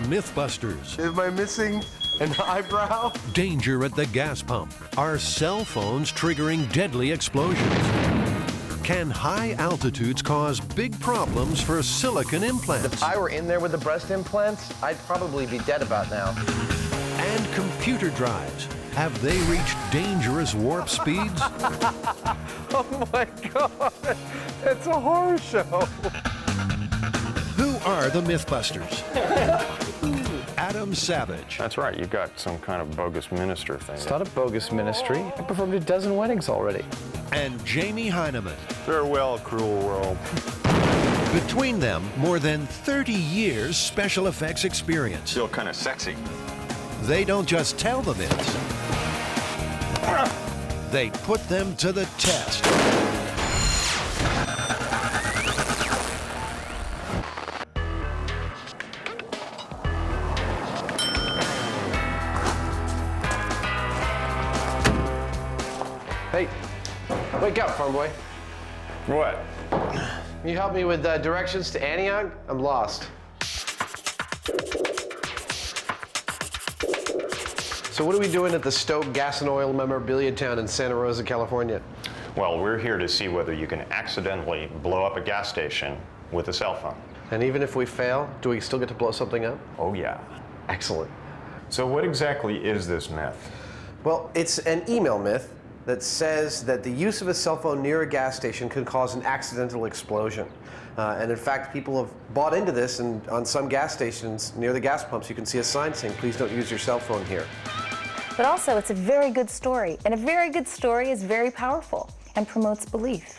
Mythbusters. Am I missing an eyebrow? Danger at the gas pump. Are cell phones triggering deadly explosions? Can high altitudes cause big problems for silicon implants? If I were in there with the breast implants, I'd probably be dead about now. And computer drives. Have they reached dangerous warp speeds? Oh my God, it's a horror show. Who are the Mythbusters? Adam Savage. That's right, you got some kind of bogus minister thing. It's not a bogus ministry. I performed a dozen weddings already. And Jamie Heineman. Farewell, cruel world. Between them, more than 30 years special effects experience. Still kind of sexy. They don't just tell the myths. They put them to the test. Hey, wake up, farm boy. What? Can you help me with directions to Antioch? I'm lost. So what are we doing at the Stoke Gas and Oil Memorabilia Town in Santa Rosa, California? Well, we're here to see whether you can accidentally blow up a gas station with a cell phone. And even if we fail, do we still get to blow something up? Oh, yeah. Excellent. So what exactly is this myth? Well, it's an email myth that says that the use of a cell phone near a gas station can cause an accidental explosion. And in fact, people have bought into this, and on some gas stations near the gas pumps, you can see a sign saying, please don't use your cell phone here. But also, it's a very good story, and a very good story is very powerful and promotes belief.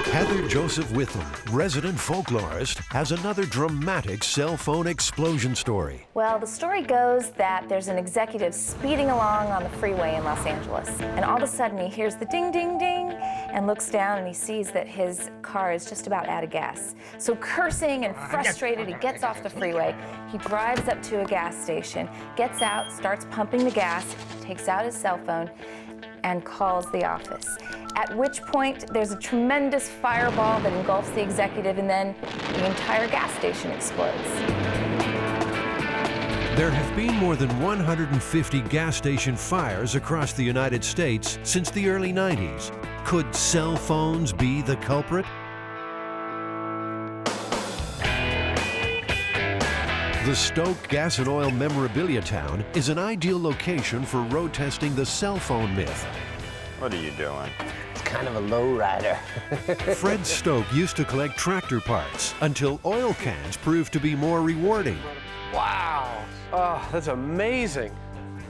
Heather Joseph Witham, resident folklorist, has another dramatic cell phone explosion story. Well, the story goes that there's an executive speeding along on the freeway in Los Angeles, and all of a sudden he hears the ding, ding, ding, and looks down and he sees that his car is just about out of gas. So cursing and frustrated, he gets off the freeway. He drives up to a gas station, gets out, starts pumping the gas, takes out his cell phone, and calls the office. At which point, there's a tremendous fireball that engulfs the executive, and then the entire gas station explodes. There have been more than 150 gas station fires across the United States since the early 90s. Could cell phones be the culprit? The Stoke Gas and Oil Memorabilia Town is an ideal location for road testing the cell phone myth. What are you doing? It's kind of a lowrider. Fred Stoke used to collect tractor parts until oil cans proved to be more rewarding. Wow. Oh, that's amazing.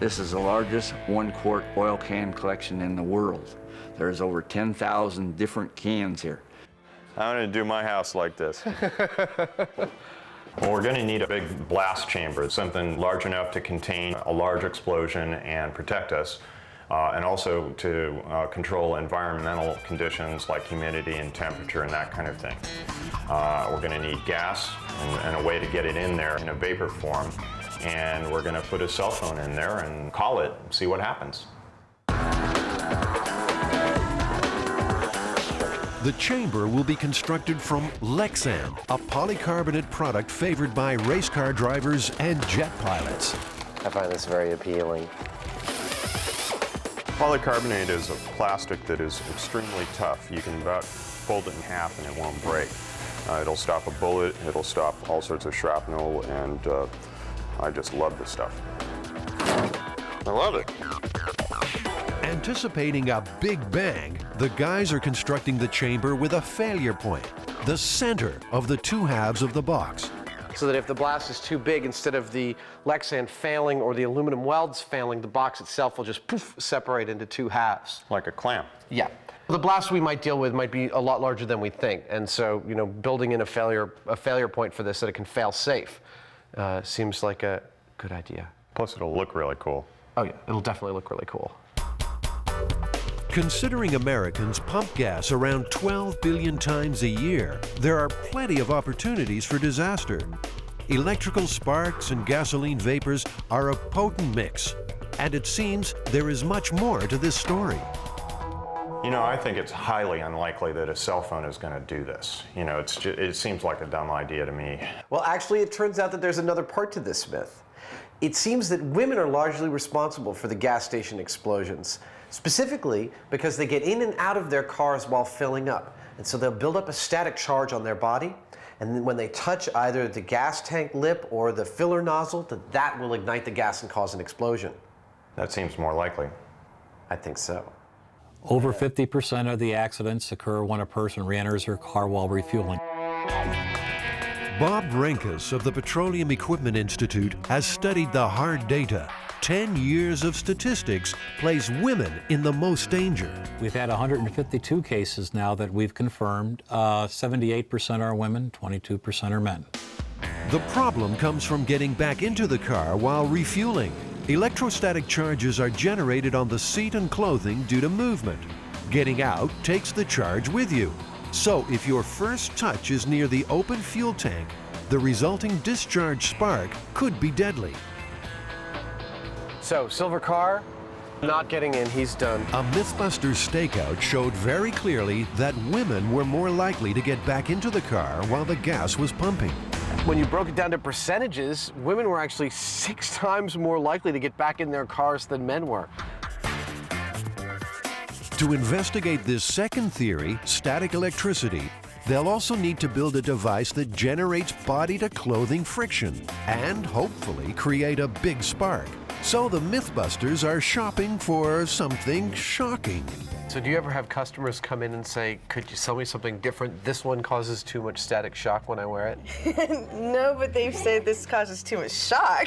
This is the largest one-quart oil can collection in the world. There's over 10,000 different cans here. I'm going to do my house like this. Well, we're going to need a big blast chamber, something large enough to contain a large explosion and protect us, and also to control environmental conditions like humidity and temperature and that kind of thing. We're going to need gas and a way to get it in there in a vapor form, and we're going to put a cell phone in there and call it, see what happens. The chamber will be constructed from Lexan, a polycarbonate product favored by race car drivers and jet pilots. I find this very appealing. Polycarbonate is a plastic that is extremely tough. You can about fold it in half and it won't break. It'll stop a bullet, it'll stop all sorts of shrapnel, and I just love this stuff. I love it. Anticipating a big bang, the guys are constructing the chamber with a failure point, the center of the two halves of the box. So that if the blast is too big, instead of the Lexan failing or the aluminum welds failing, the box itself will just poof, separate into two halves. Like a clamp. Yeah. The blast we might deal with might be a lot larger than we think, and so building in a failure point for this so that it can fail safe seems like a good idea. Plus it'll look really cool. Oh yeah, it'll definitely look really cool. Considering Americans pump gas around 12 billion times a year, there are plenty of opportunities for disaster. Electrical sparks and gasoline vapors are a potent mix, and it seems there is much more to this story. You know, I think it's highly unlikely that a cell phone is going to do this. You know, it seems like a dumb idea to me. Well, actually, it turns out that there's another part to this myth. It seems that women are largely responsible for the gas station explosions, specifically because they get in and out of their cars while filling up. And so they'll build up a static charge on their body, and then when they touch either the gas tank lip or the filler nozzle, that will ignite the gas and cause an explosion. That seems more likely. I think so. Over 50% of the accidents occur when a person re-enters her car while refueling. Bob Renkus of the Petroleum Equipment Institute has studied the hard data. 10 years of statistics place women in the most danger. We've had 152 cases now that we've confirmed. 78% are women, 22% are men. The problem comes from getting back into the car while refueling. Electrostatic charges are generated on the seat and clothing due to movement. Getting out takes the charge with you. So if your first touch is near the open fuel tank, the resulting discharge spark could be deadly. So, silver car, not getting in, he's done. A Mythbusters stakeout showed very clearly that women were more likely to get back into the car while the gas was pumping. When you broke it down to percentages, women were actually 6 times more likely to get back in their cars than men were. To investigate this second theory, static electricity, they'll also need to build a device that generates body-to-clothing friction and hopefully create a big spark. So the Mythbusters are shopping for something shocking. So do you ever have customers come in and say, could you sell me something different? This one causes too much static shock when I wear it? No, but they've said this causes too much shock.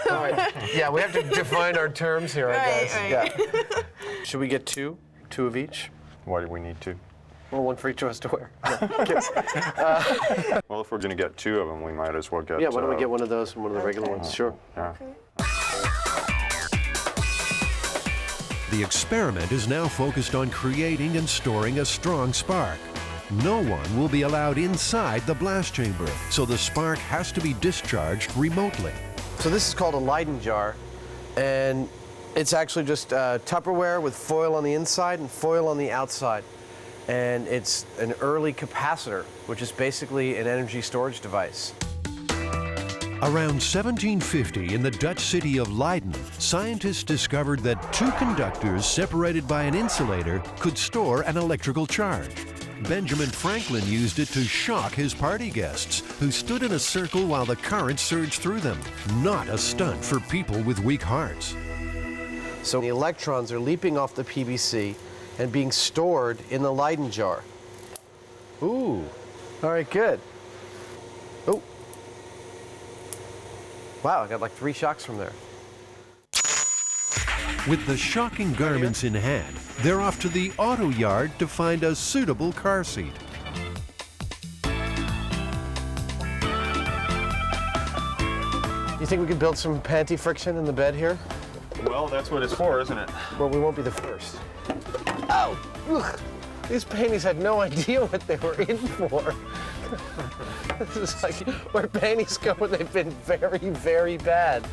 All right. Yeah, we have to define our terms here, I guess. Right. Yeah. Should we get 2? 2 of each? Why do we need 2? Well, 1 for each of us to wear. Well, if we're going to get 2 of them, we might as well get... Yeah, why don't we get one of those and one of the regular ones? Sure. Yeah. The experiment is now focused on creating and storing a strong spark. No one will be allowed inside the blast chamber, so the spark has to be discharged remotely. So this is called a Leiden jar, and it's actually just Tupperware with foil on the inside and foil on the outside. And it's an early capacitor, which is basically an energy storage device. Around 1750, in the Dutch city of Leiden, scientists discovered that 2 conductors separated by an insulator could store an electrical charge. Benjamin Franklin used it to shock his party guests, who stood in a circle while the current surged through them. Not a stunt for people with weak hearts. So the electrons are leaping off the PVC and being stored in the Leiden jar. Ooh, all right, good. Oh. Wow, I got like 3 shocks from there. With the shocking garments in hand, they're off to the auto yard to find a suitable car seat. You think we could build some panty friction in the bed here? Well, that's what it's for, isn't it? Well, we won't be the first. Oh, ugh. These panties had no idea what they were in for. This is like where panties go when they've been very, very bad.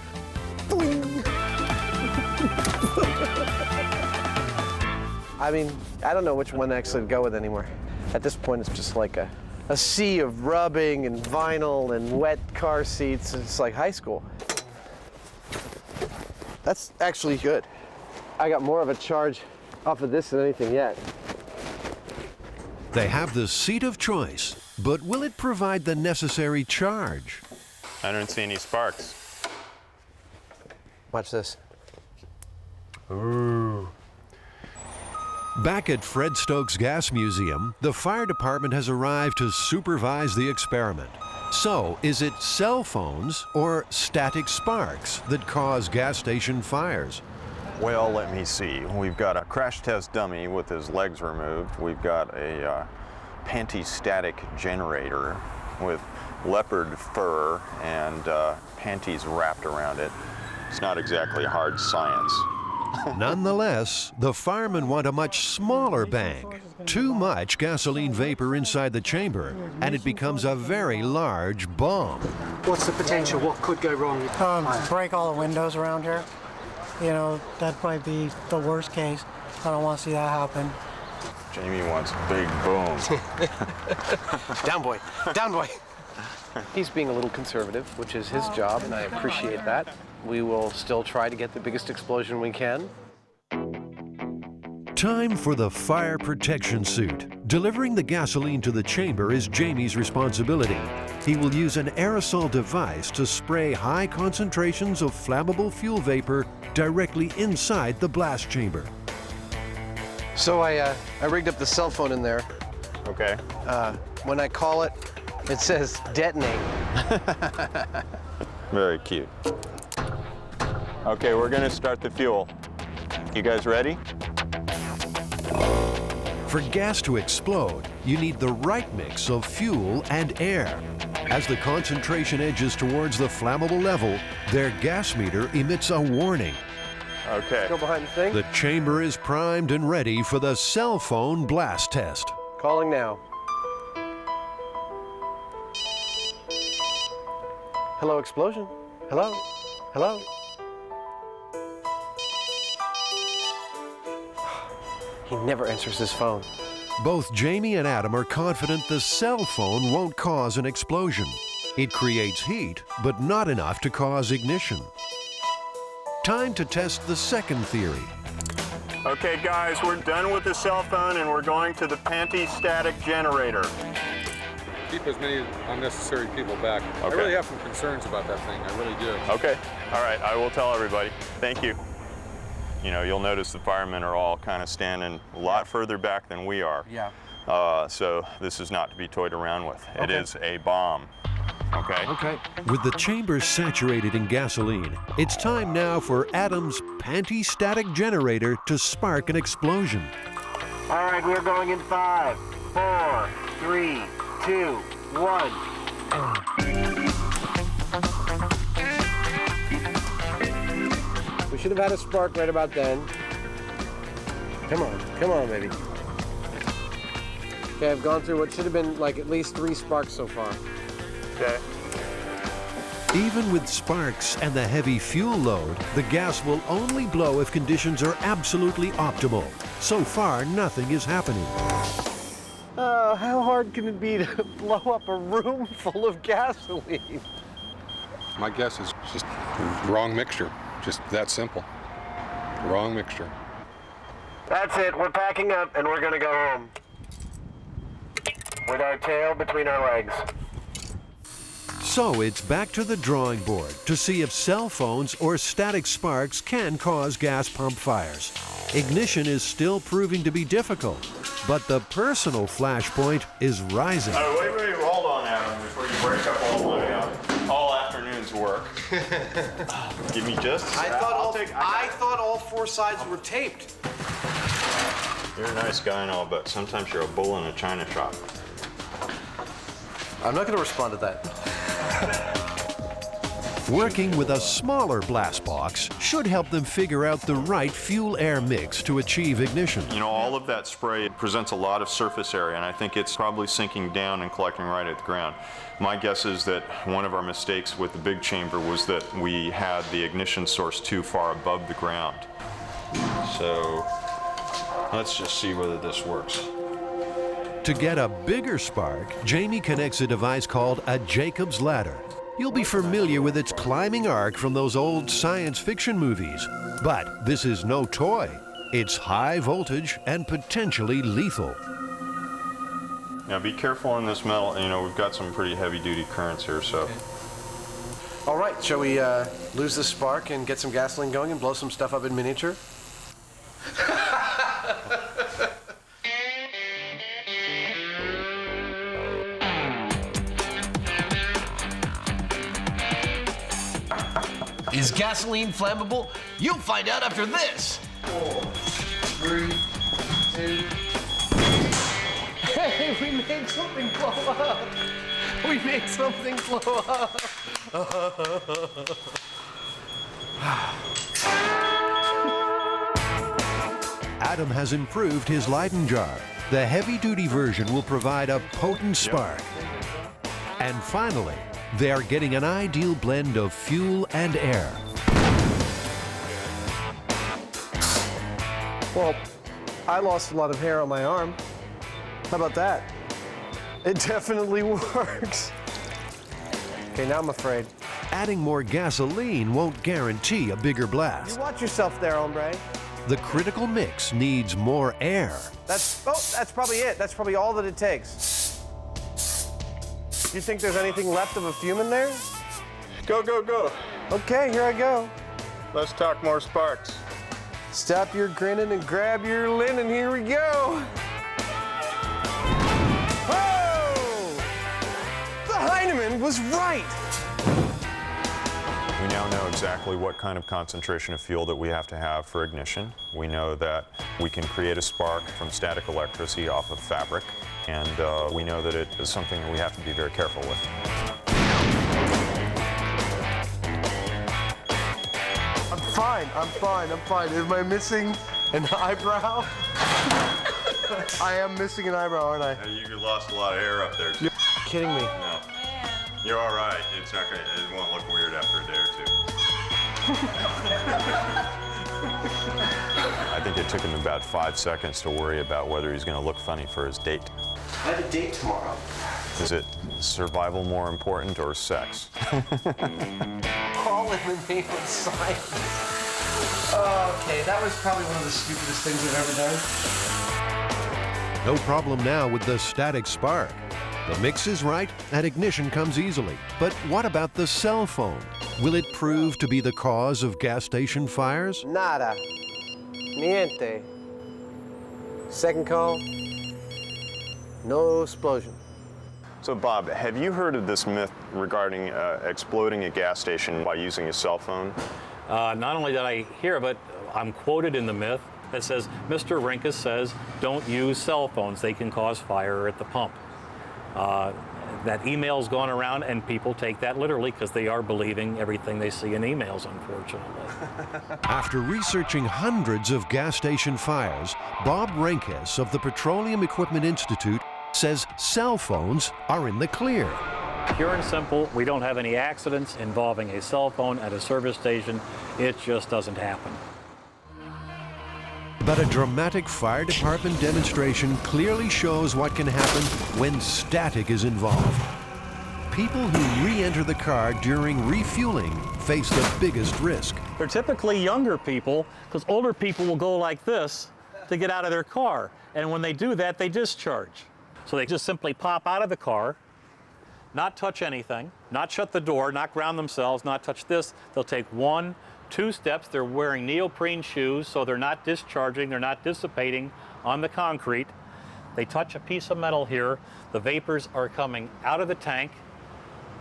I mean, I don't know which one actually to go with anymore. At this point, it's just like a sea of rubbing and vinyl and wet car seats. It's like high school. That's actually good. I got more of a charge off of this than anything yet. They have the seat of choice, but will it provide the necessary charge? I don't see any sparks. Watch this. Ooh. Back at Fred Stokes Gas Museum, the fire department has arrived to supervise the experiment. So, is it cell phones or static sparks that cause gas station fires? Well, let me see. We've got a crash test dummy with his legs removed. We've got a panty-static generator with leopard fur and panties wrapped around it. It's not exactly hard science. Nonetheless, the firemen want a much smaller bang. Too much gasoline vapor inside the chamber, and it becomes a very large bomb. What's the potential? What could go wrong? Break all the windows around here. You know, that might be the worst case. I don't want to see that happen. Jamie wants big boom. Down, boy. Down, boy. He's being a little conservative, which is his job, and I appreciate that. We will still try to get the biggest explosion we can. Time for the fire protection suit. Delivering the gasoline to the chamber is Jamie's responsibility. He will use an aerosol device to spray high concentrations of flammable fuel vapor directly inside the blast chamber. So I rigged up the cell phone in there. Okay. When I call it, it says detonate. Very cute. Okay, we're gonna start the fuel. You guys ready? For gas to explode, you need the right mix of fuel and air. As the concentration edges towards the flammable level, their gas meter emits a warning. Okay. Go behind the thing. The chamber is primed and ready for the cell phone blast test. Calling now. Hello, explosion. Hello? Hello? He never answers his phone. Both Jamie and Adam are confident the cell phone won't cause an explosion. It creates heat, but not enough to cause ignition. Time to test the second theory. Okay, guys, we're done with the cell phone and we're going to the panty-static generator. Keep as many unnecessary people back. Okay. I really have some concerns about that thing. I really do. Okay. All right, I will tell everybody. Thank you. You know, you'll notice the firemen are all kind of standing a lot further back than we are. Yeah. So this is not to be toyed around with. It is a bomb. Okay? Okay. With the chamber saturated in gasoline, it's time now for Adam's panty-static generator to spark an explosion. All right, we're going in 5, 4, 3, 2, 1. We should have had a spark right about then. Come on, baby. Okay, I've gone through what should have been like at least 3 sparks so far. Okay. Even with sparks and the heavy fuel load, the gas will only blow if conditions are absolutely optimal. So far, nothing is happening. How hard can it be to blow up a room full of gasoline? My guess is just wrong mixture. Just that simple. Wrong mixture. That's it. We're packing up and we're gonna go home. With our tail between our legs. So it's back to the drawing board to see if cell phones or static sparks can cause gas pump fires. Ignition is still proving to be difficult, but the personal flashpoint is rising. Oh, wait, hold on, Adam, before you break up all afternoon's work. Give me just a sec. I thought all 4 sides were taped. You're a nice guy and all, but sometimes you're a bull in a china shop. I'm not gonna respond to that. Working with a smaller blast box should help them figure out the right fuel-air mix to achieve ignition. You know, all of that spray presents a lot of surface area, and I think it's probably sinking down and collecting right at the ground. My guess is that one of our mistakes with the big chamber was that we had the ignition source too far above the ground. So let's just see whether this works. To get a bigger spark, Jamie connects a device called a Jacob's ladder. You'll be familiar with its climbing arc from those old science fiction movies. But this is no toy. It's high voltage and potentially lethal. Now be careful in this metal. You know, we've got some pretty heavy-duty currents here, so. All right, shall we lose the spark and get some gasoline going and blow some stuff up in miniature? Is gasoline flammable? You'll find out after this. 4, 3, 2. Hey, we made something blow up. We made something blow up. Adam has improved his Leiden jar. The heavy-duty version will provide a potent spark. And finally, they are getting an ideal blend of fuel and air. Well, I lost a lot of hair on my arm. How about that? It definitely works. Okay, now I'm afraid. Adding more gasoline won't guarantee a bigger You blast. watch yourself there, hombre. The critical mix needs more air. That's probably it. That's probably all that it takes. Do you think there's anything left of a fume in there? Go, go, go. Okay, here I go. Let's talk more sparks. Stop your grinning and grab your linen. Here we go. Oh! The Heinemann was right. We now know exactly what kind of concentration of fuel that we have to have for ignition. We know that we can create a spark from static electricity off of fabric, and we know that it is something that we have to be very careful with. I'm fine. Am I missing an eyebrow? I am missing an eyebrow, aren't I? You lost a lot of hair up there. You're kidding me. No. You're all right. It's not gonna. It won't look weird after a day or two. I think it took him about 5 seconds to worry about whether he's going to look funny for his date. I have a date tomorrow. Is it survival more important or sex? All in the name of science. Okay, that was probably one of the stupidest things I've ever done. No problem now with the static spark. The mix is right and ignition comes easily. But what about the cell phone? Will it prove to be the cause of gas station fires? Nada. Niente. Second call. No explosion. So, Bob, have you heard of this myth regarding exploding a gas station by using a cell phone? Not only did I hear of it, I'm quoted in the myth that says, Mr. Rinkus says, don't use cell phones. They can cause fire at the pump. That email's gone around, and people take that literally because they are believing everything they see in emails, unfortunately. After researching hundreds of gas station fires, Bob Renkes of the Petroleum Equipment Institute says cell phones are in the clear. Pure and simple, we don't have any accidents involving a cell phone at a service station. It just doesn't happen. But a dramatic fire department demonstration clearly shows what can happen when static is involved. People who re-enter the car during refueling face the biggest risk. They're typically younger people, because older people will go like this to get out of their car. And when they do that, they discharge. So they just simply pop out of the car, not touch anything, not shut the door, not ground themselves, not touch this. They'll take 1, 2 steps. They're wearing neoprene shoes, so they're not discharging, they're not dissipating on the concrete. They touch a piece of metal here. The vapors are coming out of the tank.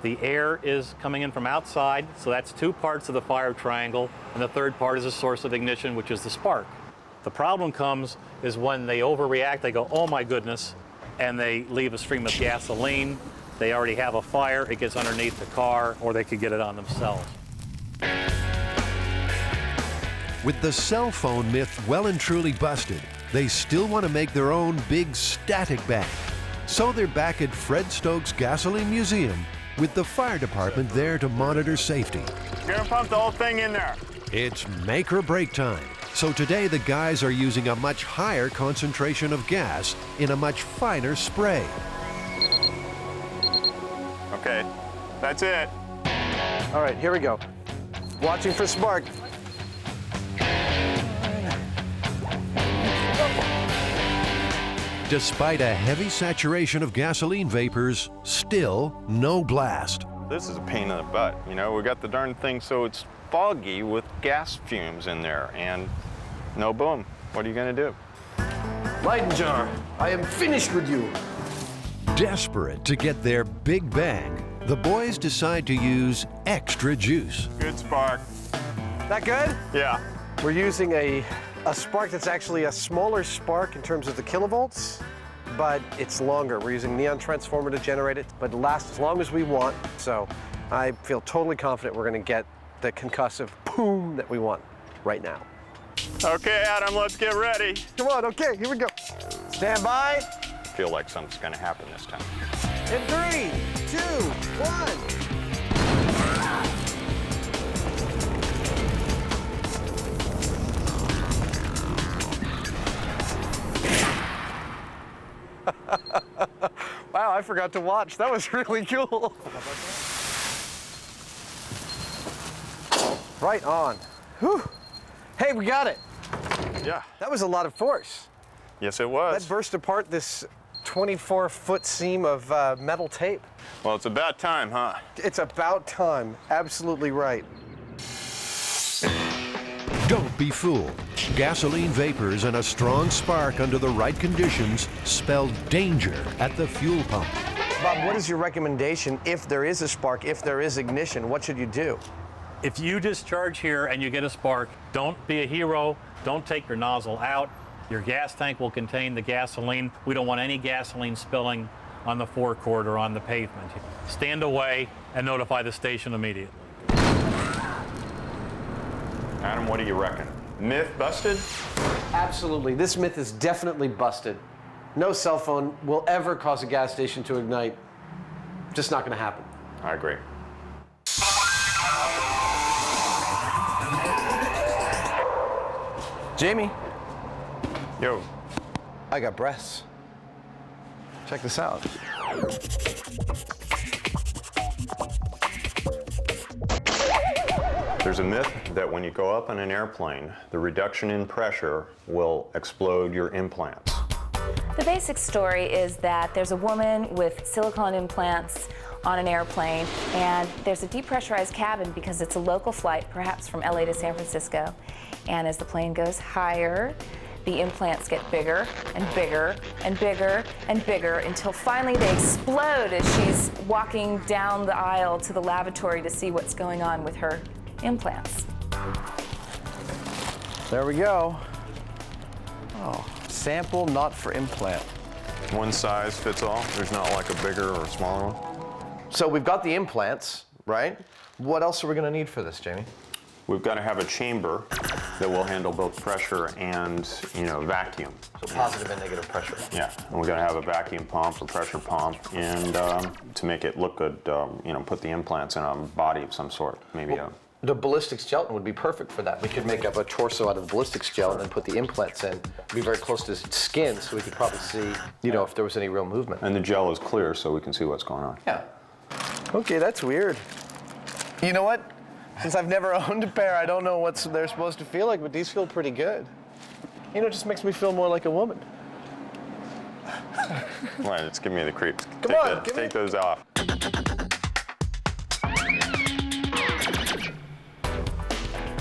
The air is coming in from outside, so that's 2 parts of the fire triangle, and the third part is a source of ignition, which is the spark. The problem comes is when they overreact, they go, oh my goodness, and they leave a stream of gasoline. They already have a fire, it gets underneath the car, or they could get it on themselves. With the cell phone myth well and truly busted, they still want to make their own big static bang. So they're back at Fred Stokes Gasoline Museum with the fire department there to monitor safety. You're gonna pump the whole thing in there. It's make or break time. So today the guys are using a much higher concentration of gas in a much finer spray. Okay, that's it. All right, here we go. Watching for spark. Despite a heavy saturation of gasoline vapors, still no blast. This is a pain in the butt. You know, we got the darn thing so it's foggy with gas fumes in there, and no boom. What are you gonna do? Leiden jar, I am finished with you. Desperate to get their big bang, the boys decide to use extra juice. Good spark. That good? Yeah. We're using a spark that's actually a smaller spark in terms of the kilovolts, but it's longer. We're using neon transformer to generate it, but it lasts as long as we want. So I feel totally confident we're going to get the concussive boom that we want right now. Okay, Adam, let's get ready. Come on, okay, here we go. Stand by. I feel like something's gonna happen this time. In 3, 2, 1. wow, I forgot to watch. That was really cool. Right on. Whew. Hey, we got it. Yeah. That was a lot of force. Yes, it was. That burst apart this 24-foot seam of metal tape. Well, it's about time, huh? It's about time. Absolutely right. Don't be fooled. Gasoline vapors and a strong spark under the right conditions spell danger at the fuel pump. Bob, what is your recommendation if there is a spark, if there is ignition? What should you do? If you discharge here and you get a spark, don't be a hero. Don't take your nozzle out. Your gas tank will contain the gasoline. We don't want any gasoline spilling on the forecourt or on the pavement. Stand away and notify the station immediately. Adam, what do you reckon? Myth busted? Absolutely. This myth is definitely busted. No cell phone will ever cause a gas station to ignite. Just not going to happen. I agree. Jamie. Yo. I got breasts. Check this out. There's a myth that when you go up on an airplane, the reduction in pressure will explode your implants. The basic story is that there's a woman with silicone implants on an airplane, and there's a depressurized cabin because it's a local flight, perhaps from LA to San Francisco. And as the plane goes higher, the implants get bigger and bigger and bigger and bigger until finally they explode as she's walking down the aisle to the lavatory to see what's going on with her implants. There we go. Oh, sample not for implant. One size fits all. There's not like a bigger or smaller one. So we've got the implants, right? What else are we going to need for this, Jamie? We've got to have a chamber that will handle both pressure and, vacuum. So positive and negative pressure. Yeah, and we've got to have a vacuum pump or pressure pump, and to make it look good, put the implants in a body of some sort, maybe The ballistics gelatin would be perfect for that. We could make up a torso out of ballistics gelatin and put the implants in. It'd be very close to skin, so we could probably see, if there was any real movement. And the gel is clear, so we can see what's going on. Yeah. Okay, that's weird. You know what? Since I've never owned a pair, I don't know what they're supposed to feel like, but these feel pretty good. It just makes me feel more like a woman. Right, it's giving me the creeps. Come on, take those off.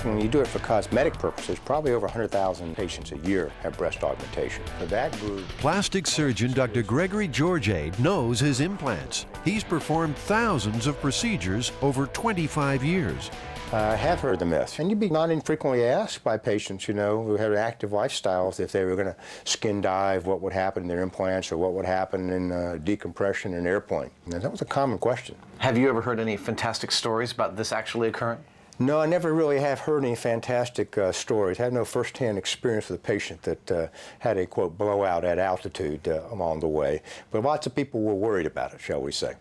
When you do it for cosmetic purposes, probably over 100,000 patients a year have breast augmentation. For that group, Plastic surgeon Dr. Gregory Georgiade knows his implants. He's performed thousands of procedures over 25 years. I have heard the myth, and you'd be not infrequently asked by patients, who had active lifestyles if they were going to skin dive, what would happen in their implants or what would happen in decompression in an airplane. And that was a common question. Have you ever heard any fantastic stories about this actually occurring? No, I never really have heard any fantastic stories. I have no first-hand experience with a patient that had a, quote, blowout at altitude along the way. But lots of people were worried about it, shall we say.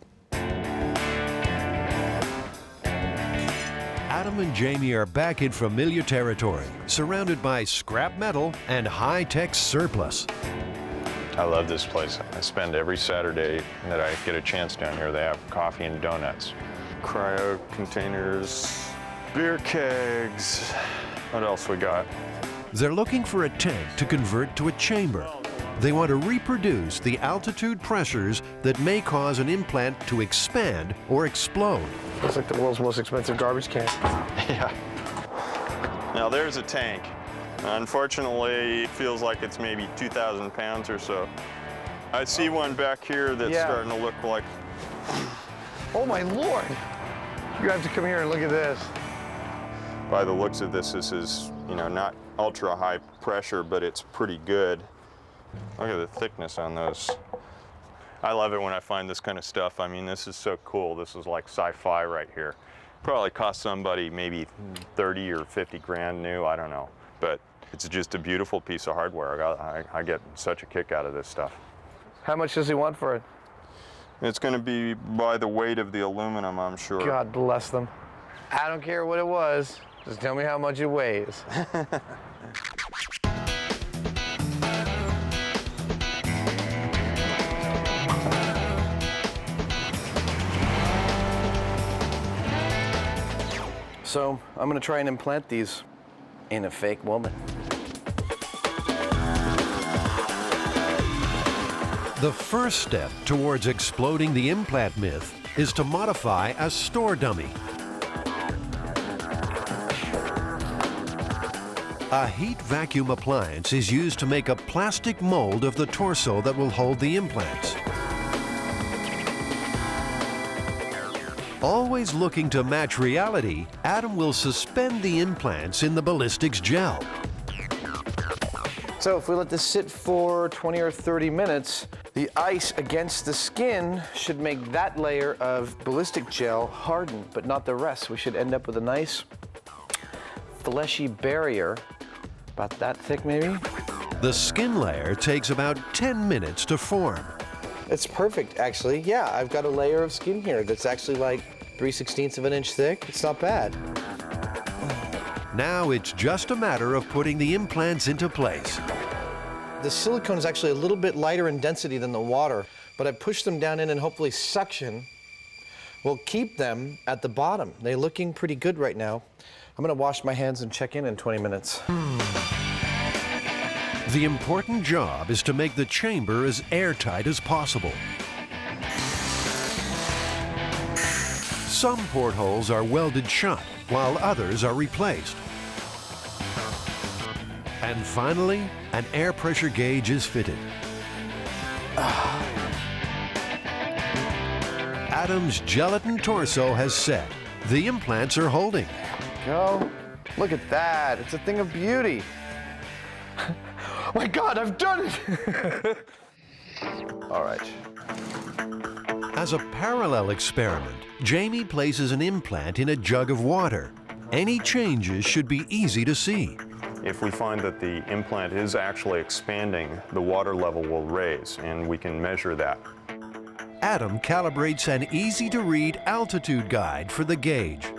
Adam and Jamie are back in familiar territory, surrounded by scrap metal and high-tech surplus. I love this place. I spend every Saturday that I get a chance down here. They have coffee and donuts, cryo containers, beer kegs. What else we got? They're looking for a tank to convert to a chamber. They want to reproduce the altitude pressures that may cause an implant to expand or explode. Looks like the world's most expensive garbage can. Yeah. Now there's a tank. Unfortunately, it feels like it's maybe 2,000 pounds or so. I see one back here that's starting to look like... Oh my Lord! You have to come here and look at this. By the looks of this is, not ultra high pressure, but it's pretty good. Look at the thickness on those. I love it when I find this kind of stuff. I mean, this is so cool. This is like sci-fi right here. Probably cost somebody maybe 30 or 50 grand new, I don't know. But it's just a beautiful piece of hardware. I get such a kick out of this stuff. How much does he want for it? It's going to be by the weight of the aluminum, I'm sure. God bless them. I don't care what it was. Just tell me how much it weighs. So I'm going to try and implant these in a fake woman. The first step towards exploding the implant myth is to modify a store dummy. A heat vacuum appliance is used to make a plastic mold of the torso that will hold the implants. Always looking to match reality, Adam will suspend the implants in the ballistics gel. So if we let this sit for 20 or 30 minutes, the ice against the skin should make that layer of ballistic gel harden, but not the rest. We should end up with a nice fleshy barrier, about that thick maybe. The skin layer takes about 10 minutes to form. It's perfect, actually. Yeah, I've got a layer of skin here that's actually like 3/16 of an inch thick. It's not bad. Now it's just a matter of putting the implants into place. The silicone is actually a little bit lighter in density than the water, but I pushed them down in and hopefully suction will keep them at the bottom. They're looking pretty good right now. I'm gonna wash my hands and check in 20 minutes. The important job is to make the chamber as airtight as possible. Some portholes are welded shut, while others are replaced. And finally, an air pressure gauge is fitted. Adam's gelatin torso has set. The implants are holding. Go. Look at that. It's a thing of beauty. Oh my God, I've done it! All right. As a parallel experiment, Jamie places an implant in a jug of water. Any changes should be easy to see. If we find that the implant is actually expanding, the water level will raise, and we can measure that. Adam calibrates an easy-to-read altitude guide for the gauge.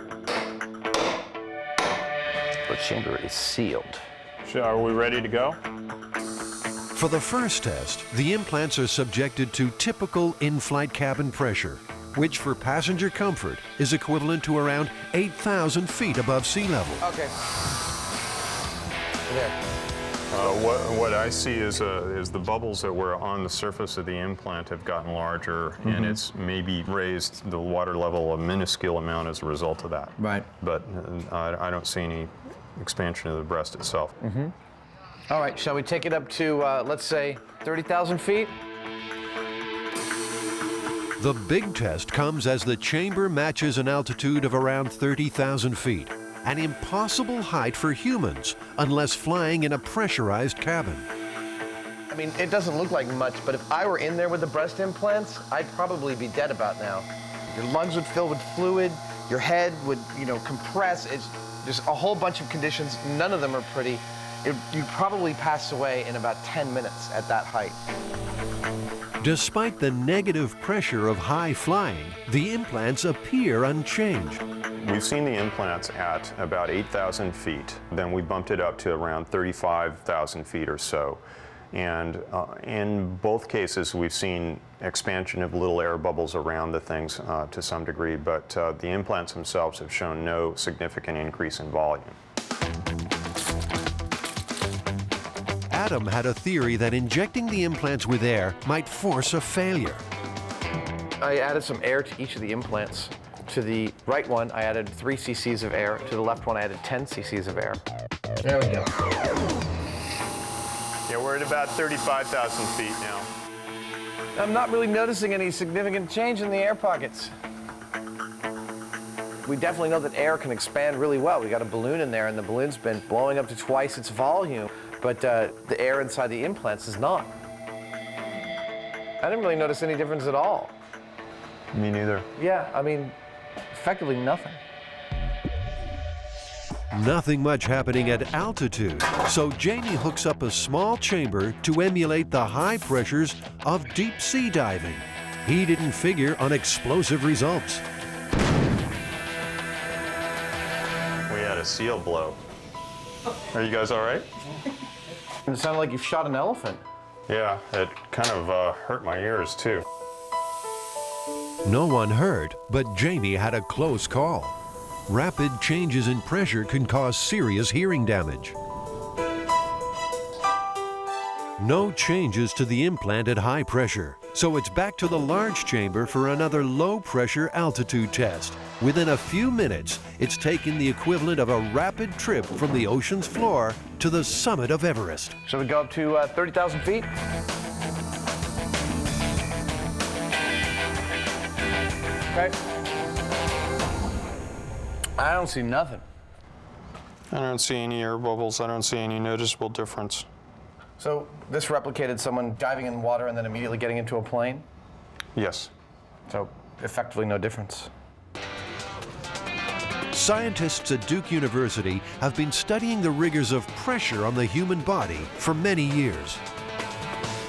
The chamber is sealed. So are we ready to go? For the first test, the implants are subjected to typical in-flight cabin pressure, which for passenger comfort is equivalent to around 8,000 feet above sea level. Okay. There. What I see is the bubbles that were on the surface of the implant have gotten larger, and it's maybe raised the water level a minuscule amount as a result of that. Right. But I don't see any expansion of the breast itself. All right, shall we take it up to, let's say, 30,000 feet? The big test comes as the chamber matches an altitude of around 30,000 feet, an impossible height for humans unless flying in a pressurized cabin. I mean, it doesn't look like much, but if I were in there with the breast implants, I'd probably be dead about now. Your lungs would fill with fluid, your head would, compress. It's just a whole bunch of conditions. None of them are pretty. You'd probably pass away in about 10 minutes at that height. Despite the negative pressure of high flying, the implants appear unchanged. We've seen the implants at about 8,000 feet. Then we bumped it up to around 35,000 feet or so. And in both cases, we've seen expansion of little air bubbles around the things to some degree, but the implants themselves have shown no significant increase in volume. Adam had a theory that injecting the implants with air might force a failure. I added some air to each of the implants. To the right one, I added 3 cc's of air. To the left one, I added 10 cc's of air. There we go. Yeah, we're at about 35,000 feet now. I'm not really noticing any significant change in the air pockets. We definitely know that air can expand really well. We got a balloon in there, and the balloon's been blowing up to twice its volume, but the air inside the implants is not. I didn't really notice any difference at all. Me neither. Yeah, I mean, effectively nothing. Nothing much happening at altitude, so Jamie hooks up a small chamber to emulate the high pressures of deep sea diving. He didn't figure on explosive results. We had a seal blow. Are you guys all right? It sounded like you shot an elephant. Yeah, it kind of hurt my ears too. No one hurt, but Jamie had a close call. Rapid changes in pressure can cause serious hearing damage. No changes to the implant at high pressure, so it's back to the large chamber for another low-pressure altitude test. Within a few minutes, it's taken the equivalent of a rapid trip from the ocean's floor to the summit of Everest. Shall we go up to 30,000 feet? Okay. I don't see nothing. I don't see any air bubbles. I don't see any noticeable difference. So this replicated someone diving in water and then immediately getting into a plane? Yes. So effectively no difference. Scientists at Duke University have been studying the rigors of pressure on the human body for many years.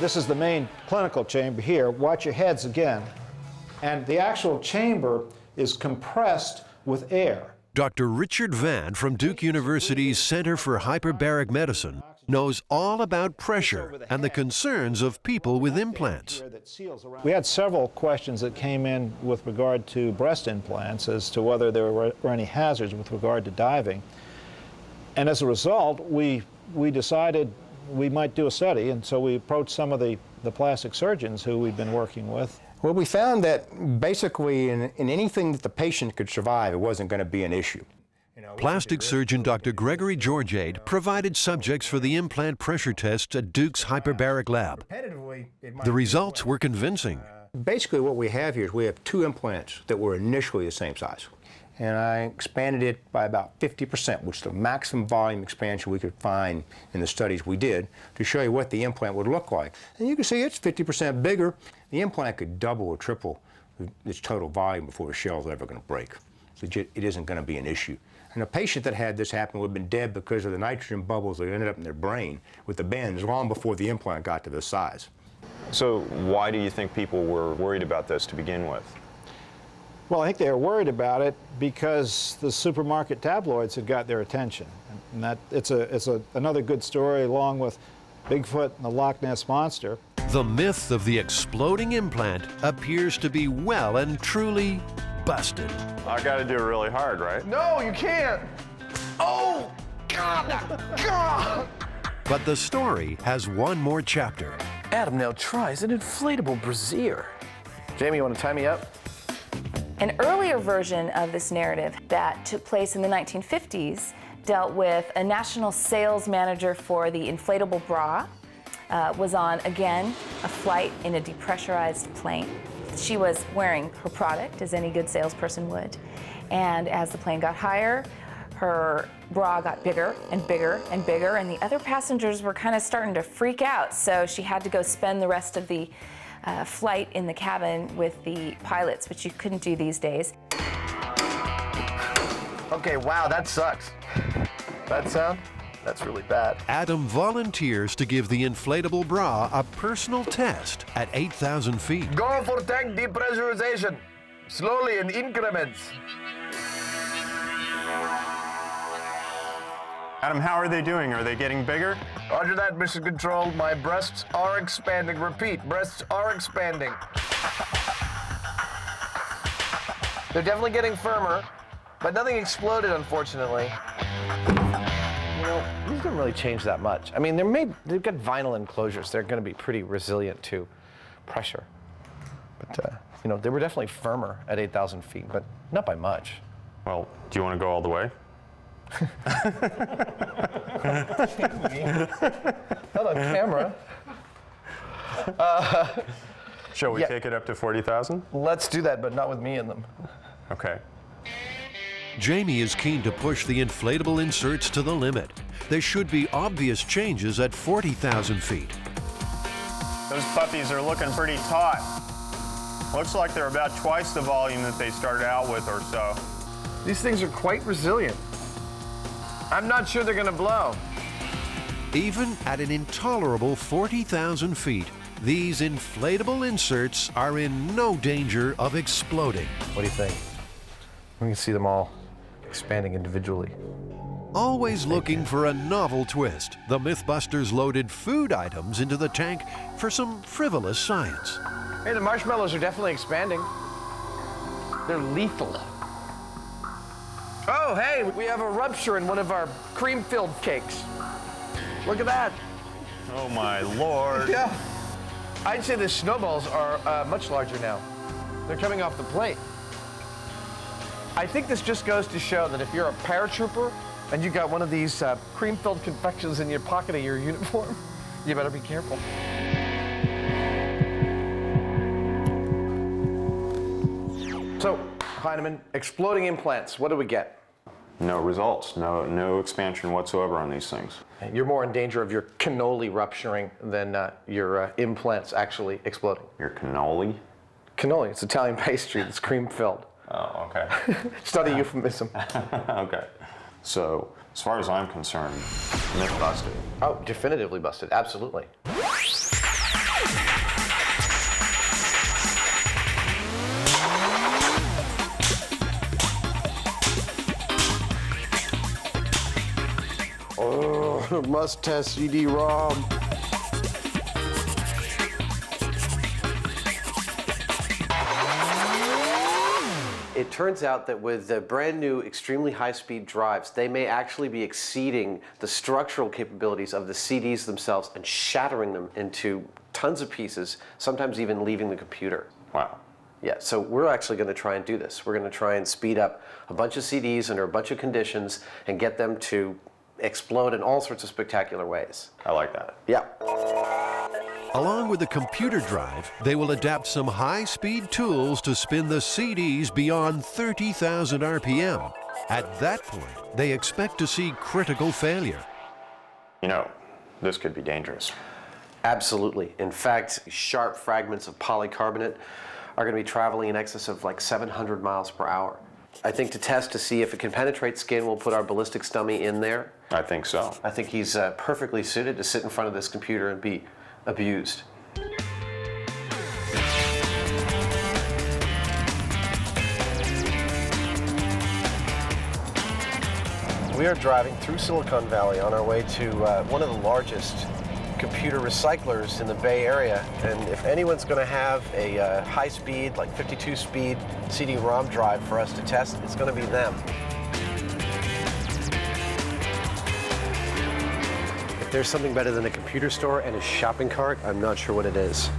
This is the main clinical chamber here. Watch your heads again. And the actual chamber is compressed with air. Dr. Richard Vann from Duke University's Center for Hyperbaric Medicine knows all about pressure and the concerns of people with implants. We had several questions that came in with regard to breast implants as to whether there were any hazards with regard to diving. And as a result, we decided we might do a study, and so we approached some of the plastic surgeons who we'd been working with. Well, we found that basically in anything that the patient could survive, it wasn't going to be an issue. Plastic surgeon Dr. Gregory Georgiade provided subjects for the implant pressure tests at Duke's hyperbaric lab. The results were convincing. Basically what we have here is we have two implants that were initially the same size. And I expanded it by about 50%, which is the maximum volume expansion we could find in the studies we did, to show you what the implant would look like. And you can see it's 50% bigger. The implant could double or triple its total volume before the shell is ever going to break. So it isn't going to be an issue. And a patient that had this happen would have been dead because of the nitrogen bubbles that ended up in their brain with the bends long before the implant got to this size. So why do you think people were worried about this to begin with? Well, I think they were worried about it because the supermarket tabloids had got their attention. And that it's another good story along with Bigfoot and the Loch Ness Monster. The myth of the exploding implant appears to be well and truly busted. I got to do it really hard, right? No, you can't. Oh, God, God. But the story has one more chapter. Adam now tries an inflatable brassiere. Jamie, you want to tie me up? An earlier version of this narrative that took place in the 1950s dealt with a national sales manager for the inflatable bra, was on, again, a flight in a depressurized plane. She was wearing her product, as any good salesperson would. And as the plane got higher, her bra got bigger and bigger and bigger, and the other passengers were kind of starting to freak out. So she had to go spend the rest of the flight in the cabin with the pilots, which you couldn't do these days. Okay, wow, that sucks. That sound? That's really bad. Adam volunteers to give the inflatable bra a personal test at 8,000 feet. Go for tank depressurization. Slowly in increments. Adam, how are they doing? Are they getting bigger? Roger that, Mission Control. My breasts are expanding. Repeat, breasts are expanding. They're definitely getting firmer, but nothing exploded, unfortunately. You know, these didn't really change that much. I mean, they've got vinyl enclosures. They're going to be pretty resilient to pressure. But, you know, they were definitely firmer at 8,000 feet, but not by much. Well, do you want to go all the way? Not on camera. Shall we take it up to 40,000? Let's do that, but not with me in them. Okay. Jamie is keen to push the inflatable inserts to the limit. There should be obvious changes at 40,000 feet. Those puppies are looking pretty taut. Looks like they're about twice the volume that they started out with or so. These things are quite resilient. I'm not sure they're going to blow. Even at an intolerable 40,000 feet, these inflatable inserts are in no danger of exploding. What do you think? We can see them all expanding individually. Always looking for a novel twist, the Mythbusters loaded food items into the tank for some frivolous science. Hey, the marshmallows are definitely expanding. They're lethal. Oh, hey, we have a rupture in one of our cream-filled cakes. Look at that. Oh my Lord. Yeah. I'd say the snowballs are much larger now. They're coming off the plate. I think this just goes to show that if you're a paratrooper and you got one of these cream-filled confections in your pocket of your uniform, you better be careful. So, Heinemann, exploding implants, what do we get? No results, no expansion whatsoever on these things. You're more in danger of your cannoli rupturing than your implants actually exploding. Your cannoli? Cannoli, it's Italian pastry that's cream-filled. Oh, okay. It's not a euphemism. Okay. So, as far as I'm concerned, myth busted. Oh, definitively busted, absolutely. Oh, must test CD-ROM. It turns out that with the brand new extremely high-speed drives, they may actually be exceeding the structural capabilities of the CDs themselves and shattering them into tons of pieces, sometimes even leaving the computer. Wow. Yeah, so we're actually going to try and do this. We're going to try and speed up a bunch of CDs under a bunch of conditions and get them to explode in all sorts of spectacular ways. I like that. Yeah. Along with the computer drive, they will adapt some high-speed tools to spin the CDs beyond 30,000 RPM. At that point, they expect to see critical failure. You know, this could be dangerous. Absolutely. In fact, sharp fragments of polycarbonate are going to be traveling in excess of like 700 miles per hour. I think to test to see if it can penetrate skin, we'll put our ballistics dummy in there. I think so. I think he's perfectly suited to sit in front of this computer and be abused. We are driving through Silicon Valley on our way to one of the largest computer recyclers in the Bay Area, and if anyone's going to have a high-speed, like 52-speed CD-ROM drive for us to test, it's going to be them. If there's something better than a computer store and a shopping cart, I'm not sure what it is.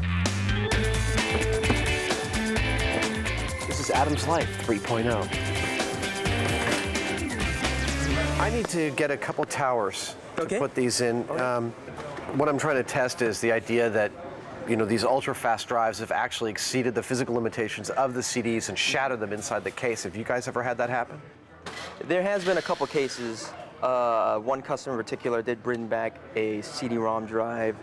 This is Adam's Life 3.0. I need to get a couple towers to put these in. What I'm trying to test is the idea that, you know, these ultra-fast drives have actually exceeded the physical limitations of the CDs and shattered them inside the case. Have you guys ever had that happen? There has been a couple cases. One customer in particular did bring back a CD-ROM drive,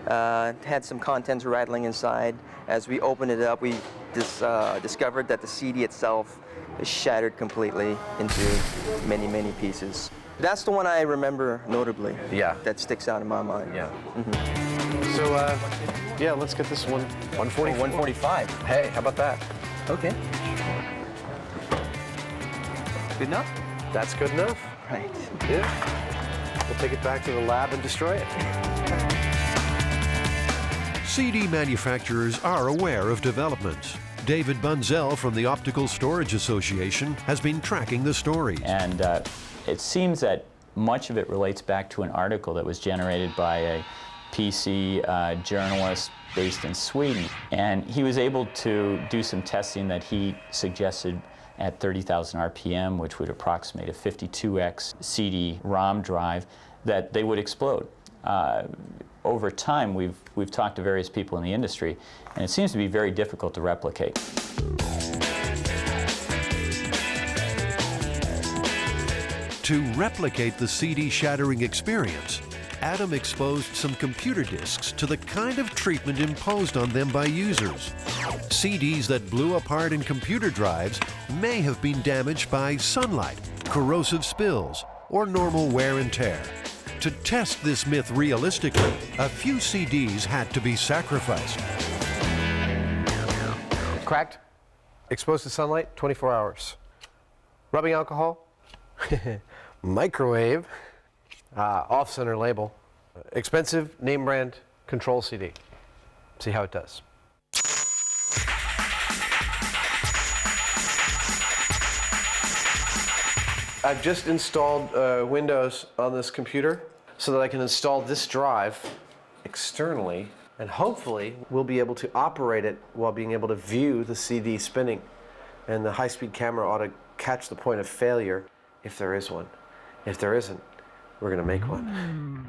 had some contents rattling inside. As we opened it up, we discovered that the CD itself is shattered completely into many, many pieces. That's the one I remember notably. Yeah. That sticks out in my mind. Yeah. Mm-hmm. So, yeah, let's get this one. 145. 145. Hey, how about that? Okay. Good enough? That's good enough. Right. Yeah. We'll take it back to the lab and destroy it. CD manufacturers are aware of developments. David Bunzel from the Optical Storage Association has been tracking the stories. And it seems that much of it relates back to an article that was generated by a PC journalist based in Sweden. And he was able to do some testing that he suggested at 30,000 RPM, which would approximate a 52x CD-ROM drive, that they would explode. Over time, we've talked to various people in the industry, and it seems to be very difficult to replicate. To replicate the CD shattering experience, Adam exposed some computer disks to the kind of treatment imposed on them by users. CDs that blew apart in computer drives may have been damaged by sunlight, corrosive spills, or normal wear and tear. To test this myth realistically, a few CDs had to be sacrificed. Cracked, exposed to sunlight, 24 hours. Rubbing alcohol, microwave, off-center label, expensive name brand control CD. See how it does. I've just installed Windows on this computer so that I can install this drive externally, and hopefully we'll be able to operate it while being able to view the CD spinning. And the high-speed camera ought to catch the point of failure if there is one. If there isn't, we're going to make one.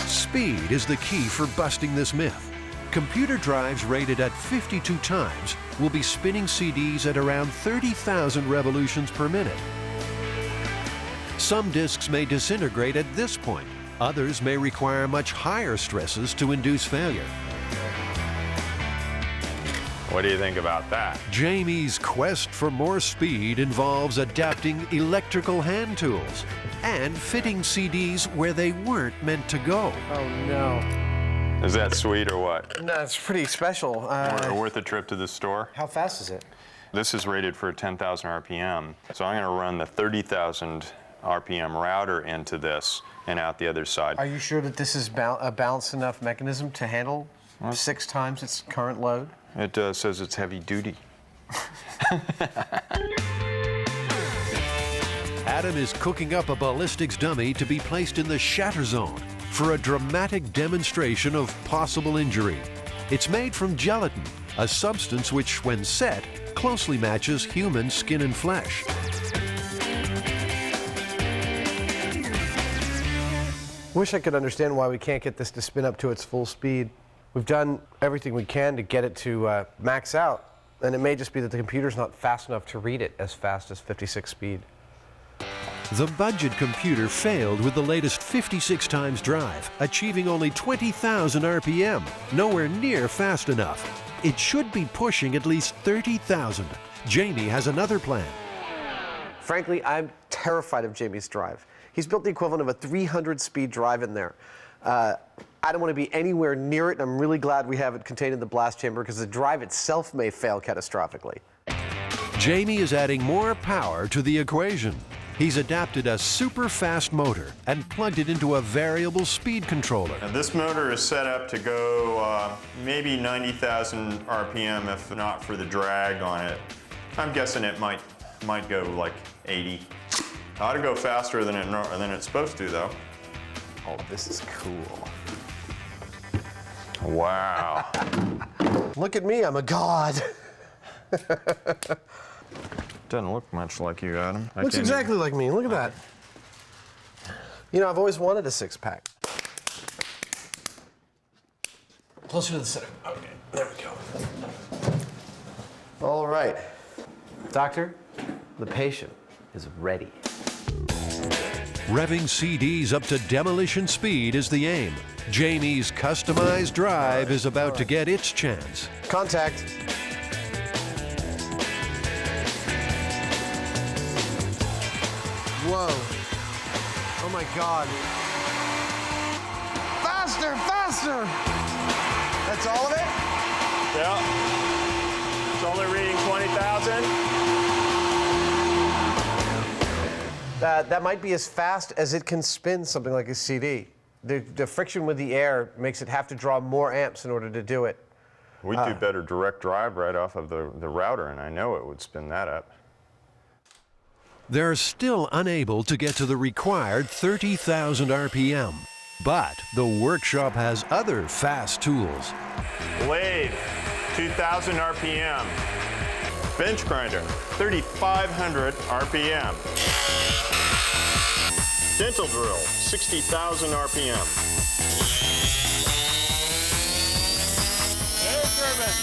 Speed is the key for busting this myth. Computer drives rated at 52 times will be spinning CDs at around 30,000 revolutions per minute. Some disks may disintegrate at this point. Others may require much higher stresses to induce failure. What do you think about that? Jamie's quest for more speed involves adapting electrical hand tools and fitting CDs where they weren't meant to go. Oh no. Is that sweet or what? No, it's pretty special. Worth a trip to the store? How fast is it? This is rated for 10,000 RPM. So I'm going to run the 30,000 RPM router into this and out the other side. Are you sure that this is a balanced enough mechanism to handle 6 times its current load? It says it's heavy duty. Adam is cooking up a ballistics dummy to be placed in the shatter zone for a dramatic demonstration of possible injury. It's made from gelatin, a substance which, when set, closely matches human skin and flesh. Wish I could understand why we can't get this to spin up to its full speed. We've done everything we can to get it to max out, and it may just be that the computer's not fast enough to read it as fast as 56 speed. The budget computer failed with the latest 56 times drive, achieving only 20,000 RPM, nowhere near fast enough. It should be pushing at least 30,000. Jamie has another plan. Frankly, I'm terrified of Jamie's drive. He's built the equivalent of a 300-speed drive in there. I don't want to be anywhere near it, and I'm really glad we have it contained in the blast chamber because the drive itself may fail catastrophically. Jamie is adding more power to the equation. He's adapted a super fast motor and plugged it into a variable speed controller. And this motor is set up to go maybe 90,000 RPM if not for the drag on it. I'm guessing it might go like 80. Ought to go faster than it's supposed to though. Oh, this is cool. Wow. Look at me, I'm a god. Doesn't look much like you, Adam. Looks exactly like me. Look at that. You know, I've always wanted a 6-pack. Closer to the center. Okay, there we go. All right. Doctor, the patient is ready. Revving CDs up to demolition speed is the aim. Jamie's customized drive is about to get its chance. Contact. Whoa. Oh my God. Faster, faster! That's all of it? Yeah. It's only reading 20,000. That might be as fast as it can spin something like a CD. The friction with the air makes it have to draw more amps in order to do it. We'd do better direct drive right off of the router, and I know it would spin that up. They're still unable to get to the required 30,000 RPM. But the workshop has other fast tools. Lathe, 2,000 RPM. Bench grinder, 3,500 RPM. Dental drill, 60,000 RPM. Air turbine.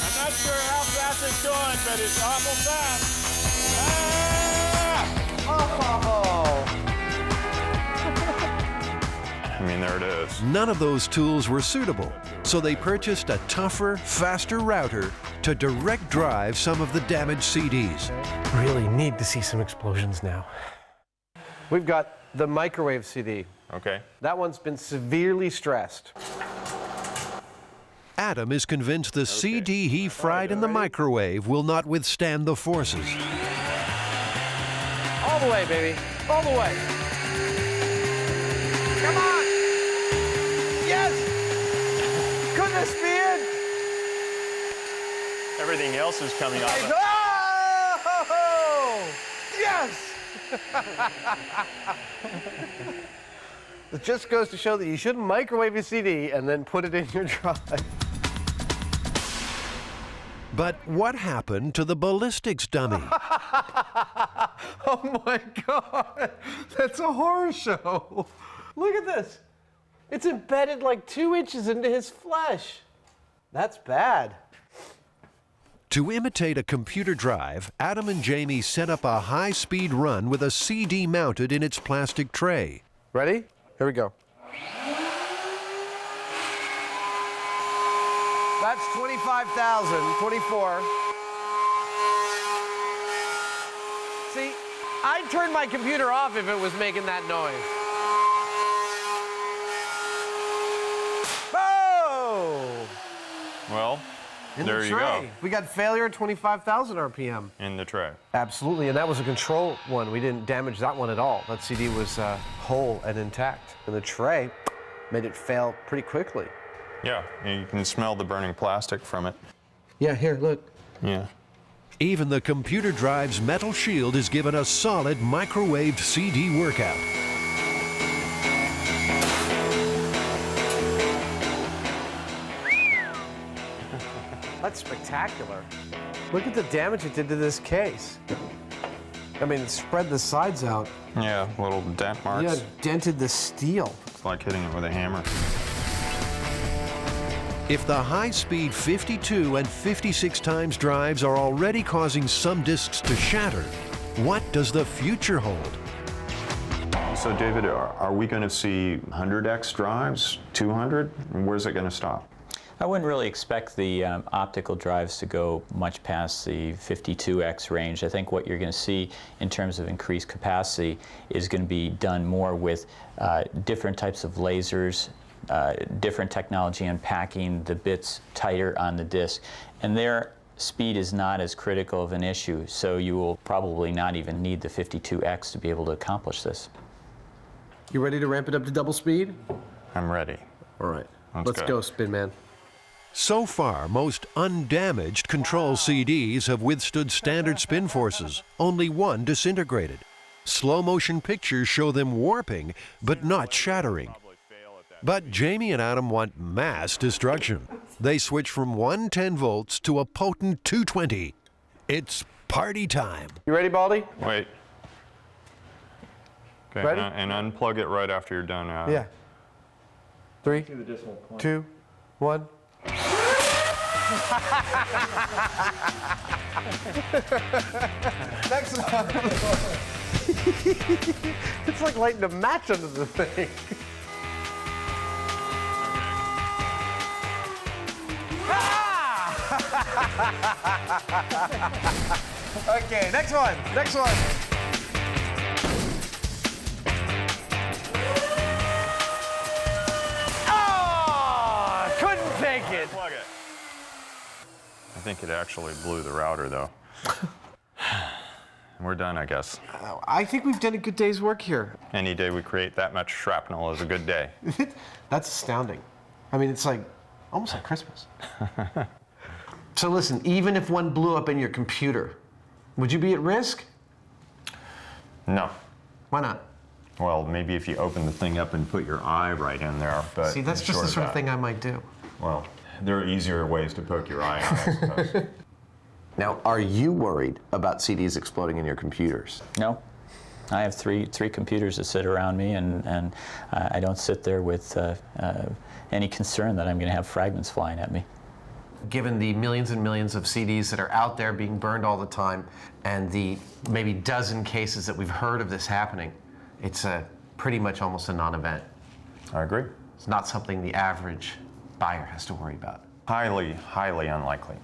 I'm not sure how fast it's going, but it's awful fast. I mean, there it is. None of those tools were suitable, so they purchased a tougher, faster router to direct drive some of the damaged CDs. Really need to see some explosions now. We've got the microwave CD. Okay. That one's been severely stressed. Adam is convinced the CD he fried in the microwave will not withstand the forces. All the way, baby. All the way. Come on! Yes! Could this be it? Everything else is coming off. Oh! Yes! It just goes to show that you shouldn't microwave a CD and then put it in your drive. But what happened to the ballistics dummy? Oh my God, that's a horror show. Look at this. It's embedded like 2 inches into his flesh. That's bad. To imitate a computer drive, Adam and Jamie set up a high-speed run with a CD mounted in its plastic tray. Ready? Here we go. That's 25,000, 24. See, I'd turn my computer off if it was making that noise. Oh! Well, In there the you tray. go. We got failure at 25,000 RPM. In the tray. Absolutely, and that was a control one. We didn't damage that one at all. That CD was whole and intact. And the tray made it fail pretty quickly. Yeah, you can smell the burning plastic from it. Yeah, here, look. Yeah. Even the computer drive's metal shield is given a solid microwaved CD workout. That's spectacular. Look at the damage it did to this case. I mean, it spread the sides out. Yeah, little dent marks. Yeah, dented the steel. It's like hitting it with a hammer. If the high-speed 52 and 56 times drives are already causing some disks to shatter, what does the future hold? So, David, are we going to see 100x drives, 200? Where's it going to stop? I wouldn't really expect the optical drives to go much past the 52x range. I think what you're going to see in terms of increased capacity is going to be done more with different types of lasers, different technology in packing the bits tighter on the disk. And their speed is not as critical of an issue, so you will probably not even need the 52x to be able to accomplish this. You ready to ramp it up to double speed? I'm ready. All right, Let's go, Spin Man. So far, most undamaged control CDs have withstood standard spin forces, only one disintegrated. Slow-motion pictures show them warping, but not shattering. But Jamie and Adam want mass destruction. They switch from 110 volts to a potent 220. It's party time. You ready, Baldy? Wait. Okay, Ready? And unplug it right after you're done. Yeah. 3, 2, 1. Next one. It's like lighting a match under the thing. Okay, next one. Next one. Oh, couldn't take it. Plug it. I think it actually blew the router, though. We're done, I guess. I think we've done a good day's work here. Any day we create that much shrapnel is a good day. That's astounding. I mean, it's like almost like Christmas. So listen, even if one blew up in your computer, would you be at risk? No. Why not? Well, maybe if you open the thing up and put your eye right in there, but See, that's just the sort of thing I might do. Well, there are easier ways to poke your eye out, I suppose. Now, are you worried about CDs exploding in your computers? No. I have three computers that sit around me, and I don't sit there with any concern that I'm going to have fragments flying at me. Given the millions and millions of CDs that are out there being burned all the time, and the maybe dozen cases that we've heard of this happening, it's pretty much almost a non-event. I agree. It's not something the average buyer has to worry about. Highly, highly unlikely.